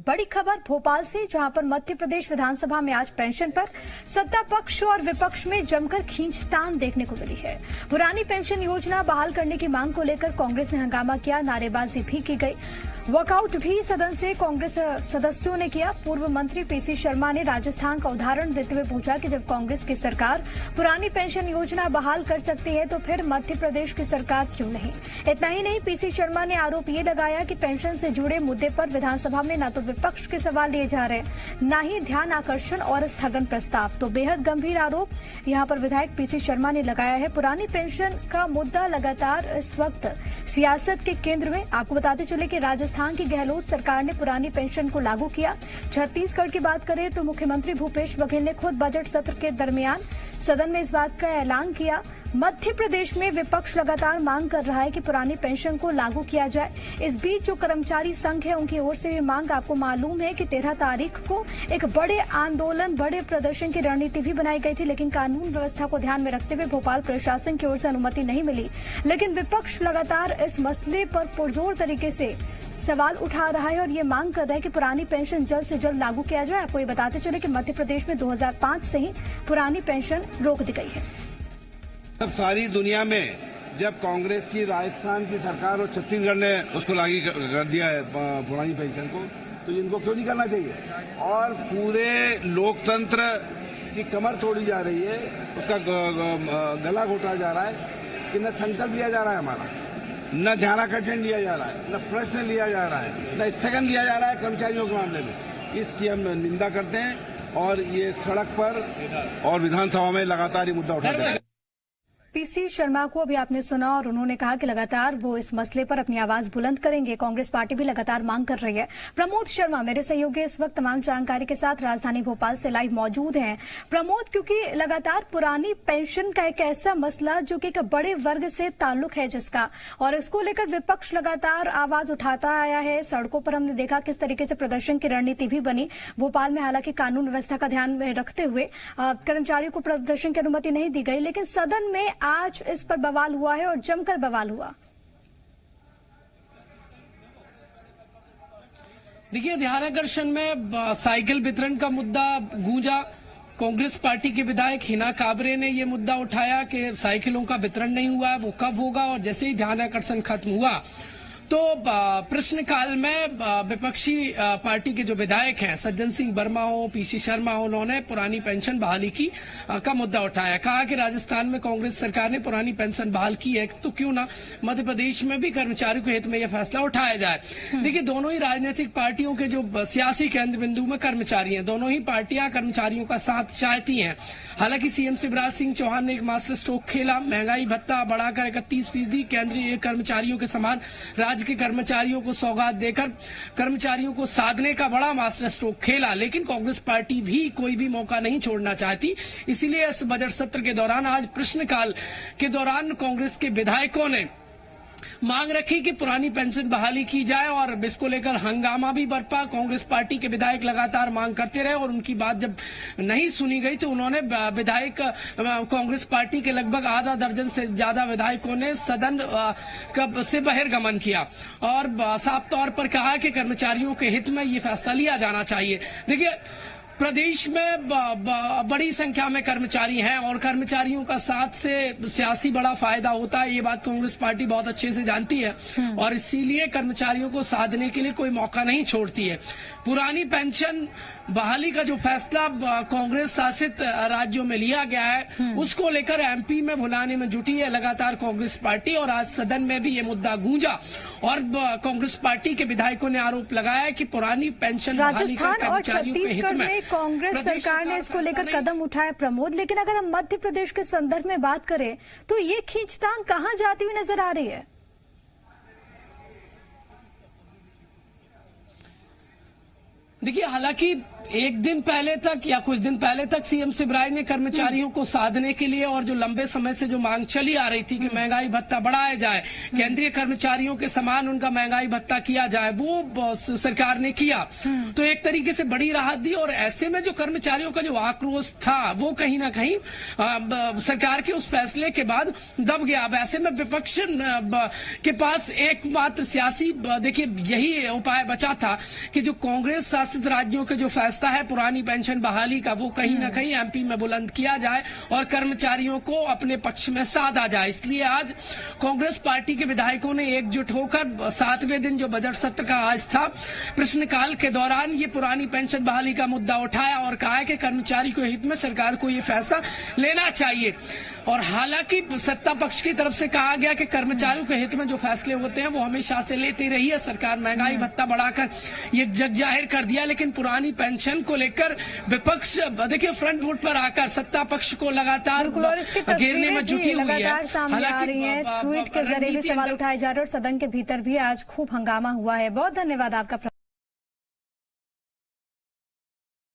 बड़ी खबर भोपाल से, जहां पर मध्य प्रदेश विधानसभा में आज पेंशन पर सत्ता पक्ष और विपक्ष में जमकर खींचतान देखने को मिली है। पुरानी पेंशन योजना बहाल करने की मांग को लेकर कांग्रेस ने हंगामा किया, नारेबाजी भी की गई, वॉकआउट भी सदन से कांग्रेस सदस्यों ने किया। पूर्व मंत्री पीसी शर्मा ने राजस्थान का उदाहरण देते हुए पूछा कि जब कांग्रेस की सरकार पुरानी पेंशन योजना बहाल कर सकती है तो फिर मध्य प्रदेश की सरकार क्यों नहीं। इतना ही नहीं, पीसी शर्मा ने आरोप ये लगाया कि पेंशन से जुड़े मुद्दे पर विधानसभा में न तो विपक्ष के सवाल लिए जा रहे हैं, न ही ध्यान आकर्षण और स्थगन प्रस्ताव। तो बेहद गंभीर आरोप यहाँ पर विधायक पीसी शर्मा ने लगाया है। पुरानी पेंशन का मुद्दा लगातार इस वक्त सियासत के केंद्र में। आपको बताते चले कि राजस्थान की गहलोत सरकार ने पुरानी पेंशन को लागू किया। छत्तीसगढ़ की बात करें तो मुख्यमंत्री भूपेश बघेल ने खुद बजट सत्र के दरमियान सदन में इस बात का ऐलान किया। मध्य प्रदेश में विपक्ष लगातार मांग कर रहा है कि पुरानी पेंशन को लागू किया जाए। इस बीच जो कर्मचारी संघ है, उनकी ओर से ये मांग, आपको मालूम है कि 13 तारीख को एक बड़े आंदोलन, बड़े प्रदर्शन की रणनीति भी बनाई गई थी, लेकिन कानून व्यवस्था को ध्यान में रखते हुए भोपाल प्रशासन की ओर से अनुमति नहीं मिली। लेकिन विपक्ष लगातार इस मसले पर पुरजोर तरीके से सवाल उठा रहा है और ये मांग कर रहा है कि पुरानी पेंशन जल्द से जल्द लागू किया जाए। आपको ये बताते चले कि मध्य प्रदेश में 2005 से ही पुरानी पेंशन रोक दी गई है। अब सारी दुनिया में जब कांग्रेस की राजस्थान की सरकार और छत्तीसगढ़ ने उसको लागू कर दिया है पुरानी पेंशन को, तो इनको क्यों नहीं करना चाहिए। और पूरे लोकतंत्र की कमर तोड़ी जा रही है, उसका गला घोटा जा रहा है कि न संकल्प लिया जा रहा है हमारा, न ध्यानाकर्षण लिया जा रहा है, न प्रश्न लिया जा रहा है, न स्थगन लिया जा रहा है कर्मचारियों के मामले में। इसकी हम निंदा करते हैं और ये सड़क पर और विधानसभा में लगातार ये मुद्दा उठाते हैं। पीसी शर्मा को अभी आपने सुना और उन्होंने कहा कि लगातार वो इस मसले पर अपनी आवाज बुलंद करेंगे। कांग्रेस पार्टी भी लगातार मांग कर रही है। प्रमोद शर्मा मेरे सहयोगी इस वक्त तमाम जानकारी के साथ राजधानी भोपाल से लाइव मौजूद हैं। प्रमोद, क्योंकि लगातार पुरानी पेंशन का एक ऐसा मसला जो कि एक बड़े वर्ग से ताल्लुक है जिसका, और इसको लेकर विपक्ष लगातार आवाज उठाता आया है। सड़कों पर हमने देखा किस तरीके से प्रदर्शन की रणनीति भी बनी। भोपाल में हालांकि कानून व्यवस्था का ध्यान में रखते हुए कर्मचारियों को प्रदर्शन की अनुमति नहीं दी गई, लेकिन सदन में आज इस पर बवाल हुआ है और जमकर बवाल हुआ। देखिए, ध्यानाकर्षण में साइकिल वितरण का मुद्दा गूंजा। कांग्रेस पार्टी के विधायक हिना काबरे ने यह मुद्दा उठाया कि साइकिलों का वितरण नहीं हुआ है, वो कब होगा। और जैसे ही ध्यानाकर्षण खत्म हुआ तो प्रश्नकाल में विपक्षी पार्टी के जो विधायक हैं, सज्जन सिंह वर्मा हो, पीसी शर्मा हो, उन्होंने पुरानी पेंशन बहाली की का मुद्दा उठाया। कहा कि राजस्थान में कांग्रेस सरकार ने पुरानी पेंशन बहाल की है, तो क्यों ना मध्य प्रदेश में भी कर्मचारियों के हित में यह फैसला उठाया जाए। देखिए, दोनों ही राजनीतिक पार्टियों के जो सियासी केंद्र बिंदु में कर्मचारी हैं, दोनों ही पार्टियां कर्मचारियों का साथ चाहती हैं। हालांकि सीएम शिवराज सिंह चौहान ने एक मास्टर स्ट्रोक खेला, महंगाई भत्ता बढ़ाकर 31%, केंद्रीय कर्मचारियों के समान राज्य के कर्मचारियों को सौगात देकर कर्मचारियों को साधने का बड़ा मास्टर स्ट्रोक खेला। लेकिन कांग्रेस पार्टी भी कोई भी मौका नहीं छोड़ना चाहती। इसीलिए इस बजट सत्र के दौरान, आज प्रश्नकाल के दौरान, कांग्रेस के विधायकों ने मांग रखी कि पुरानी पेंशन बहाली की जाए और इसको लेकर हंगामा भी बरपा। कांग्रेस पार्टी के विधायक लगातार मांग करते रहे और उनकी बात जब नहीं सुनी गई तो उन्होंने विधायक, कांग्रेस पार्टी के लगभग आधा दर्जन से ज्यादा विधायकों ने सदन से बहिर्गमन किया और साफ तौर पर कहा कि कर्मचारियों के हित में ये फैसला लिया जाना चाहिए। देखिए, प्रदेश में बड़ी संख्या में कर्मचारी हैं और कर्मचारियों का साथ से सियासी बड़ा फायदा होता है, ये बात कांग्रेस पार्टी बहुत अच्छे से जानती है और इसीलिए कर्मचारियों को साधने के लिए कोई मौका नहीं छोड़ती है। पुरानी पेंशन बहाली का जो फैसला कांग्रेस शासित राज्यों में लिया गया है, उसको लेकर एमपी में भुलाने में जुटी है लगातार कांग्रेस पार्टी। और आज सदन में भी ये मुद्दा गूंजा और कांग्रेस पार्टी के विधायकों ने आरोप लगाया कि पुरानी पेंशन बहाली का कर्मचारियों के हित में कांग्रेस सरकार ने इसको लेकर कदम उठाया। प्रमोद, लेकिन अगर हम मध्य प्रदेश के संदर्भ में बात करें तो ये खींचतान कहां जाती हुई नजर आ रही है? देखिए, हालांकि एक दिन पहले तक या कुछ दिन पहले तक सीएम शिवराज ने कर्मचारियों को साधने के लिए और जो लंबे समय से जो मांग चली आ रही थी कि महंगाई भत्ता बढ़ाया जाए, केंद्रीय कर्मचारियों के समान उनका महंगाई भत्ता किया जाए, वो सरकार ने किया। तो एक तरीके से बड़ी राहत दी और ऐसे में जो कर्मचारियों का जो आक्रोश था वो कहीं ना कहीं सरकार के उस फैसले के बाद दब गया। अब ऐसे में विपक्ष के पास एकमात्र सियासी देखिए यही उपाय बचा था कि जो कांग्रेस शासित राज्यों के जो फैसला है पुरानी पेंशन बहाली का, वो कहीं ना कहीं एमपी में बुलंद किया जाए और कर्मचारियों को अपने पक्ष में साधा जाए। इसलिए आज कांग्रेस पार्टी के विधायकों ने एकजुट होकर 7वें दिन जो बजट सत्र का आज था, प्रश्नकाल के दौरान ये पुरानी पेंशन बहाली का मुद्दा उठाया और कहा कि कर्मचारी के हित में सरकार को ये फैसला लेना चाहिए। और हालांकि सत्ता पक्ष की तरफ से कहा गया कि कर्मचारियों के हित में जो फैसले होते हैं वो हमेशा से लेती रही है सरकार, महंगाई भत्ता बढ़ाकर ये जग जाहिर कर दिया। लेकिन पुरानी पेंशन को लेकर विपक्ष देखिए फ्रंट फुट पर आकर सत्ता पक्ष को लगातार घेरने में जुटी हुई है। हालांकि ट्वीट के जरिए भी सवाल उठाए जा रहे हैं और सदन के भीतर भी आज खूब हंगामा हुआ है। बहुत धन्यवाद आपका।